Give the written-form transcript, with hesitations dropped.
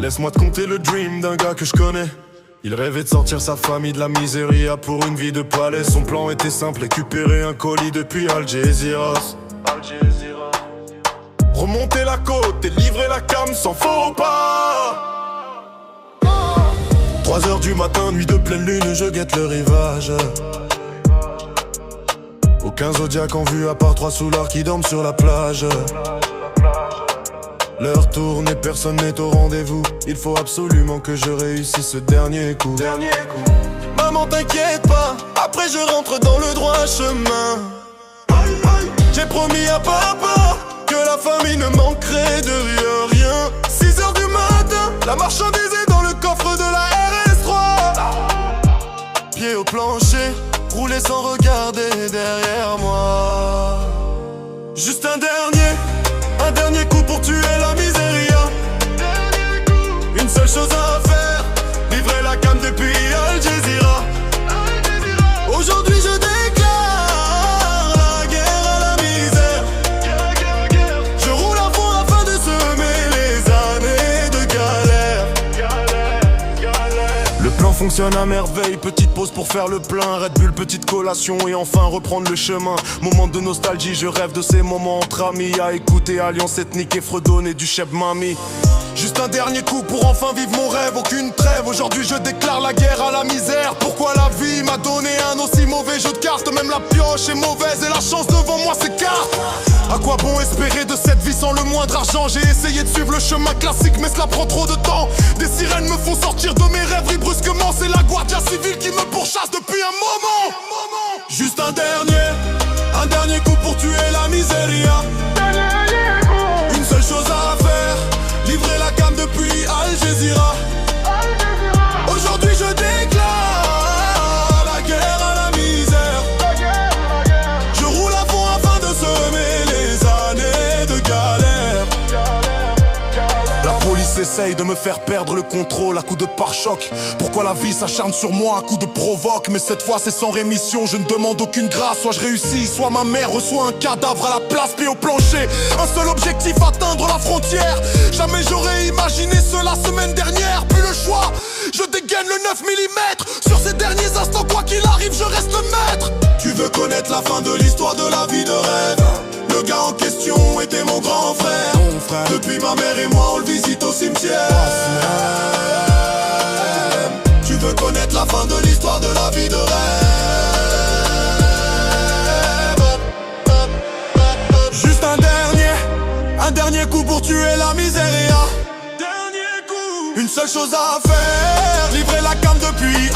Laisse-moi te conter le dream d'un gars que je connais. Il rêvait de sortir sa famille de la miséria pour une vie de palais. Son plan était simple, récupérer un colis depuis Algeciras. Remonter la côte et livrer la cam sans faux pas. 3h du matin, nuit de pleine lune, je guette le rivage. Aucun zodiaque en vue à part 3 soulards qui dorment sur la plage. L'heure tourne et personne n'est au rendez-vous. Il faut absolument que je réussisse ce dernier coup. Maman t'inquiète pas, après je rentre dans le droit chemin. J'ai promis à papa que la famille ne manquerait de rien. 6h du matin, la marchandise est dans le coffre de la RS3. Pied au plancher, rouler sans regarder derrière moi. Juste un dernier coup pour tuer la miséria. Une seule chose à faire, livrer la cam depuis Algeciras. Aujourd'hui je déclare la guerre à la misère. Je roule à fond afin de semer les années de galère. Le plan fonctionne à merveille, petite pause pour faire le plein. Red Bull, petite collation et enfin reprendre le chemin. Moment de nostalgie, je rêve de ces moments entre amis. À écouter Alliance Ethnique et fredonner du chef Mami. Juste un dernier coup pour enfin vivre mon rêve, aucune trêve. Aujourd'hui je déclare la guerre à la misère. Pourquoi la vie m'a donné un aussi mauvais jeu de cartes? Même la pioche est mauvaise et la chance devant moi s'écarte. À quoi bon espérer de cette vie sans le moindre argent? J'ai essayé de suivre le chemin classique mais cela prend trop de temps. Des sirènes me font sortir de mes rêveries brusquement. C'est la Guardia Civile qui me pourchasse depuis un moment. Juste un dernier coup pour tuer la miséria. Une seule chose à faire, livrer la cam depuis Algeciras. Aujourd'hui je déclare la guerre à la misère. Je roule à fond afin de semer les années de galère. La police essaye de me faire perdre le contrôle à coups de pare-choc. Pourquoi la vie s'acharne sur moi à coups de provoque? Mais cette fois c'est sans rémission, je ne demande aucune grâce. Soit je réussis, soit ma mère reçoit un cadavre à la place, pied au plancher. Un seul objectif, atteindre la frontière. Jamais j'aurais imaginé cela semaine dernière. Plus le choix, je dégaine le 9 mm. Sur ces derniers instants, quoi qu'il arrive, je reste le maître. Tu veux connaître la fin de l'histoire de la vie de rêve? Le gars en question était mon grand frère. Depuis ma mère et moi on le visite au cimetière. Tu veux connaître la fin de l'histoire de la vie de rêve? Juste un dernier coup pour tuer la miséria. Une seule chose à faire, livrer la cam depuis